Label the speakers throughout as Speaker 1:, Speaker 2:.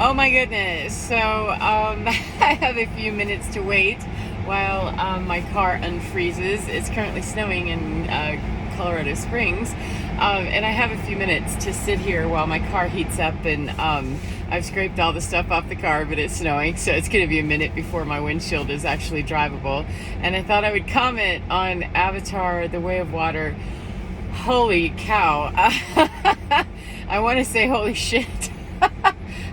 Speaker 1: Oh my goodness. So I have a few minutes to wait while my car unfreezes. It's currently snowing in Colorado Springs. And I have a few minutes to sit here while my car heats up, and I've scraped all the stuff off the car, but it's snowing, so it's going to be a minute before my windshield is actually drivable. And I thought I would comment on Avatar: The Way of Water. Holy cow. I want to say holy shit.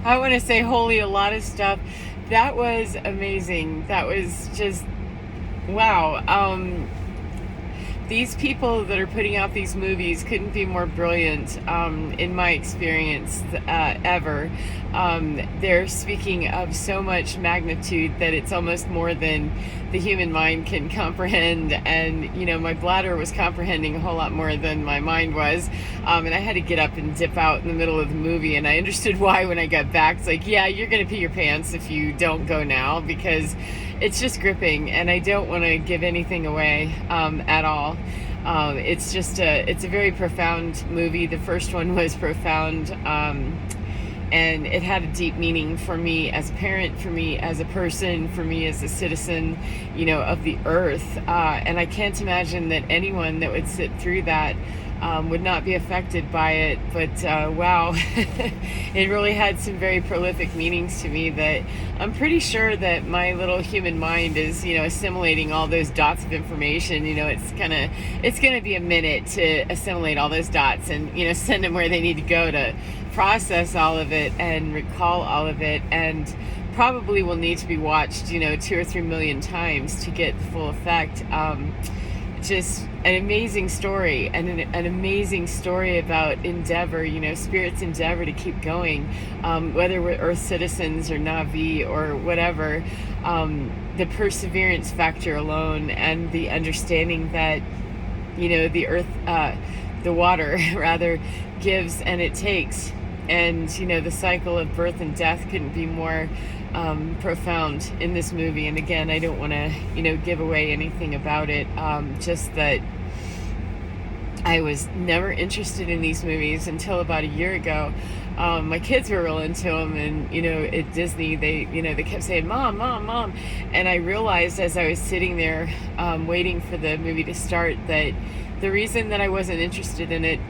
Speaker 1: I want to say holy a lot of stuff. That was amazing. That was just wow. These people that are putting out these movies couldn't be more brilliant, in my experience, ever. They're speaking of so much magnitude that it's almost more than the human mind can comprehend. And, my bladder was comprehending a whole lot more than my mind was. And I had to get up and dip out in the middle of the movie. And I understood why when I got back. It's like, yeah, you're going to pee your pants if you don't go now, because it's just gripping, and I don't want to give anything away at all. It's a very profound movie. The first one was profound, and it had a deep meaning for me as a parent, for me as a person, for me as a citizen, of the earth. And I can't imagine that anyone that would sit through that would not be affected by it. But wow, it really had some very prolific meanings to me that I'm pretty sure that my little human mind is, assimilating all those dots of information. It's gonna be a minute to assimilate all those dots and, send them where they need to go to process all of it and recall all of it, and probably will need to be watched, 2 or 3 million times to get the full effect. Just an amazing story, and an amazing story about endeavor, Spirit's endeavor to keep going, whether we're Earth citizens or Na'vi or whatever. The perseverance factor alone, and the understanding that, the earth, the water rather, gives and it takes. And, the cycle of birth and death couldn't be more profound in this movie. And again, I don't want to, give away anything about it. Just that I was never interested in these movies until about a year ago. My kids were real into them, and at Disney they kept saying mom, mom, mom, and I realized as I was sitting there waiting for the movie to start that the reason that I wasn't interested in it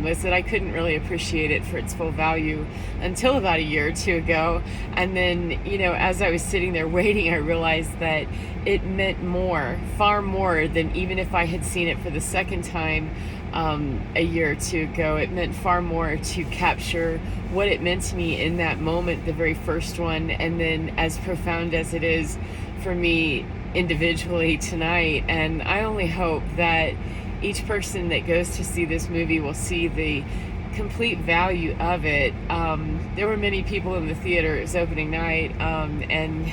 Speaker 1: was that I couldn't really appreciate it for its full value until about a year or two ago. And then, as I was sitting there waiting, I realized that it meant more, far more than even if I had seen it for the second time a year or two ago. It meant far more to capture what it meant to me in that moment, the very first one, and then as profound as it is for me individually tonight. And I only hope that each person that goes to see this movie will see the complete value of it. There were many people in the theater. It was opening night, and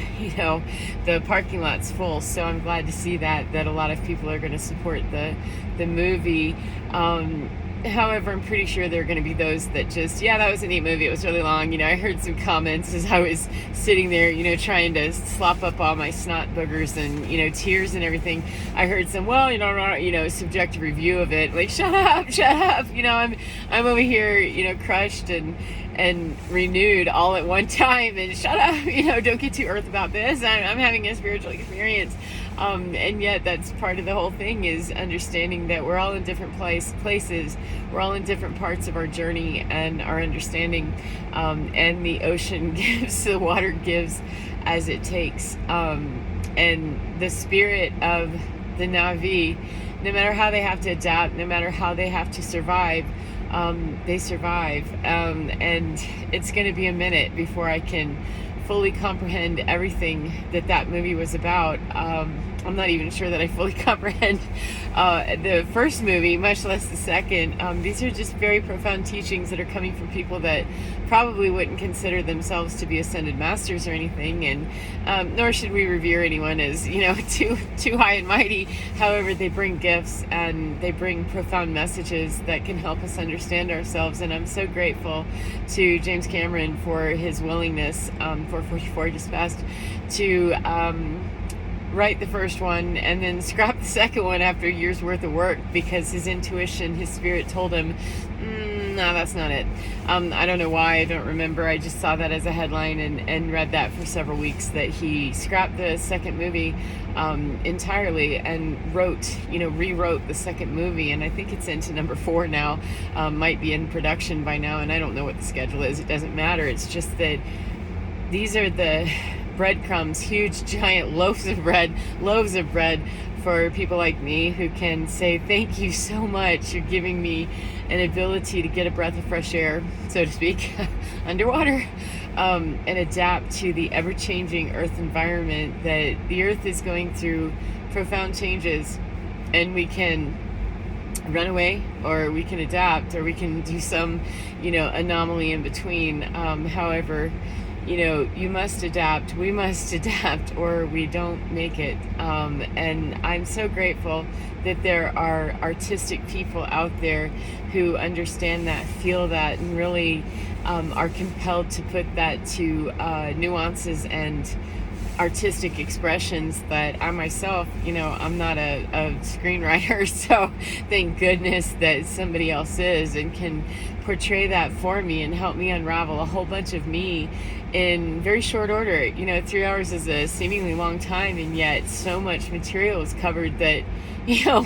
Speaker 1: the parking lot's full, so I'm glad to see that a lot of people are going to support the movie. However, I'm pretty sure there are going to be those that just, yeah, that was a neat movie, it was really long. I heard some comments as I was sitting there, trying to slop up all my snot boogers and, tears and everything. I heard some, well, subjective review of it, like, shut up, I'm over here, crushed and renewed all at one time, and shut up, don't get too earth about this. I'm having a spiritual experience. And yet that's part of the whole thing, is understanding that we're all in different places. We're all in different parts of our journey and our understanding. And the ocean gives, the water gives as it takes. And the spirit of the Na'vi, no matter how they have to adapt, no matter how they have to survive, they survive. And it's going to be a minute before I can fully comprehend everything that movie was about. I'm not even sure that I fully comprehend the first movie, much less the second. These are just very profound teachings that are coming from people that probably wouldn't consider themselves to be ascended masters or anything, and nor should we revere anyone as too high and mighty. However, they bring gifts and they bring profound messages that can help us understand ourselves. And I'm so grateful to James Cameron for his willingness, for 44 just passed, to write the first one and then scrap the second one after a year's worth of work, because his intuition, his spirit told him, No, that's not it. I don't know why. I don't remember. I just saw that as a headline and read that for several weeks that he scrapped the second movie entirely and rewrote the second movie. And I think it's into number 4 now. Might be in production by now. And I don't know what the schedule is. It doesn't matter. It's just that these are the breadcrumbs, huge, giant loaves of bread for people like me who can say, thank you so much. You're giving me an ability to get a breath of fresh air, so to speak, underwater, and adapt to the ever-changing Earth environment. That the Earth is going through profound changes, and we can run away, or we can adapt, or we can do some, anomaly in between. However, you must adapt, we must adapt, or we don't make it. And I'm so grateful that there are artistic people out there who understand that, feel that, and really are compelled to put that to nuances and artistic expressions that I myself, I'm not a screenwriter, so thank goodness that somebody else is and can portray that for me and help me unravel a whole bunch of me in very short order. 3 hours is a seemingly long time, and yet so much material is covered that,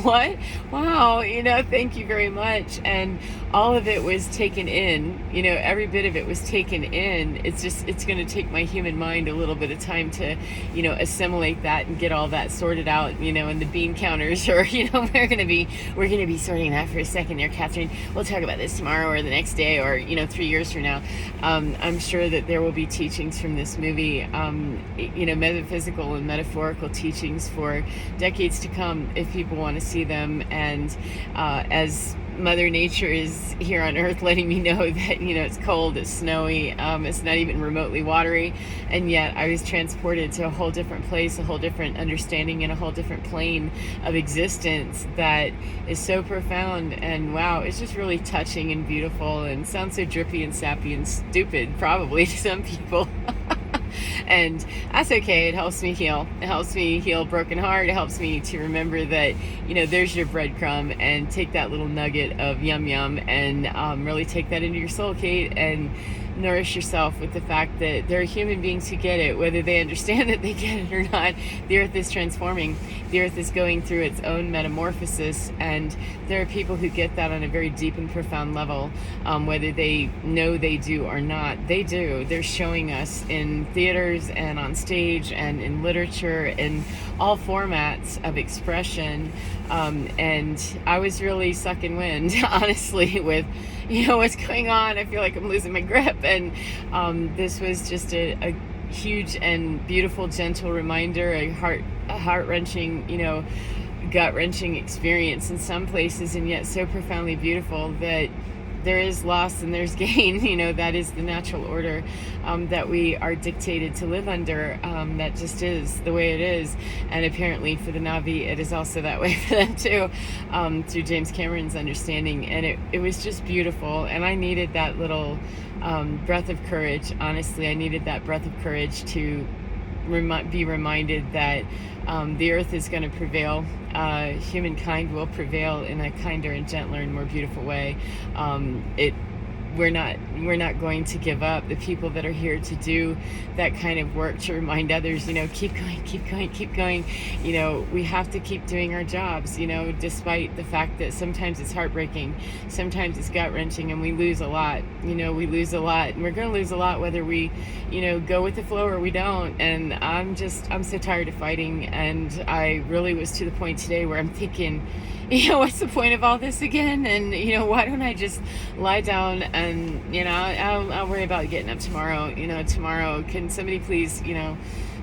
Speaker 1: what? Wow, thank you very much. And all of it was taken in, every bit of it was taken in. It's going to take my human mind a little bit of time to, assimilate that and get all that sorted out, and the bean counters, or, we're going to be sorting that for a second there, Catherine. We'll talk about this tomorrow or the next day, or, 3 years from now. I'm sure that there will be teachings from this movie, metaphysical and metaphorical teachings for decades to come if people want to see them. And as Mother Nature is here on Earth letting me know that, it's cold, it's snowy, it's not even remotely watery, and yet I was transported to a whole different place, a whole different understanding, and a whole different plane of existence that is so profound. And wow, it's just really touching and beautiful, and sounds so drippy and sappy and stupid probably to some people. And that's okay. It helps me heal. It helps me heal a broken heart. It helps me to remember that, there's your breadcrumb, and take that little nugget of yum yum and really take that into your soul, Kate, and nourish yourself with the fact that there are human beings who get it, whether they understand that they get it or not. The Earth is transforming. The Earth is going through its own metamorphosis, and there are people who get that on a very deep and profound level, whether they know they do or not. They do. They're showing us in theaters and on stage and in literature, in all formats of expression. And I was really sucking wind, honestly, with what's going on. I feel like I'm losing my grip, and this was just a huge and beautiful, gentle reminder, a heart-wrenching, gut-wrenching experience in some places, and yet so profoundly beautiful that there is loss and there's gain. That is the natural order that we are dictated to live under. That just is the way it is. And apparently for the Na'vi, it is also that way for them too, through James Cameron's understanding. And it was just beautiful. And I needed that little breath of courage. Honestly, I needed that breath of courage to be reminded that the Earth is going to prevail. Humankind will prevail in a kinder and gentler and more beautiful way. We're not going to give up. The people that are here to do that kind of work, to remind others, keep going, keep going, keep going. We have to keep doing our jobs, despite the fact that sometimes it's heartbreaking, sometimes it's gut-wrenching, and we lose a lot. We lose a lot, and we're going to lose a lot whether we, go with the flow or we don't. And I'm so tired of fighting, and I really was to the point today where I'm thinking, what's the point of all this again? And, why don't I just lie down and, I'll worry about getting up tomorrow. Tomorrow, can somebody please,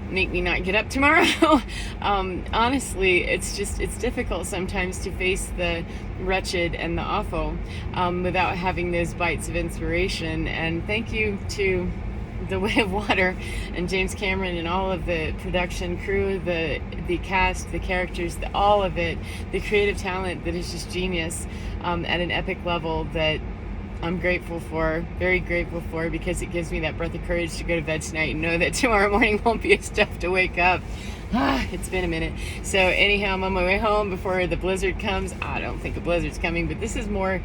Speaker 1: make me not get up tomorrow? Honestly, it's difficult sometimes to face the wretched and the awful without having those bites of inspiration. And thank you to The Way of Water and James Cameron and all of the production crew, the cast, the characters, all of it, the creative talent that is just genius at an epic level that I'm grateful for, very grateful for, because it gives me that breath of courage to go to bed tonight and know that tomorrow morning won't be as tough to wake up. It's been a minute. So anyhow, I'm on my way home before the blizzard comes. I don't think a blizzard's coming, but this is more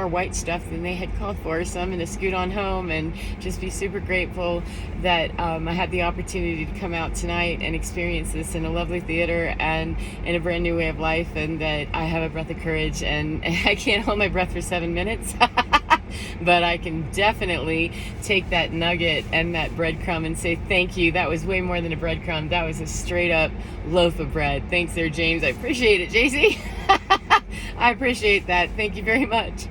Speaker 1: white stuff than they had called for. So I'm going to scoot on home and just be super grateful that I had the opportunity to come out tonight and experience this in a lovely theater and in a brand new way of life, and that I have a breath of courage, and I can't hold my breath for 7 minutes. But I can definitely take that nugget and that breadcrumb and say thank you. That was way more than a breadcrumb. That was a straight up loaf of bread. Thanks there, James. I appreciate it, JC. I appreciate that. Thank you very much.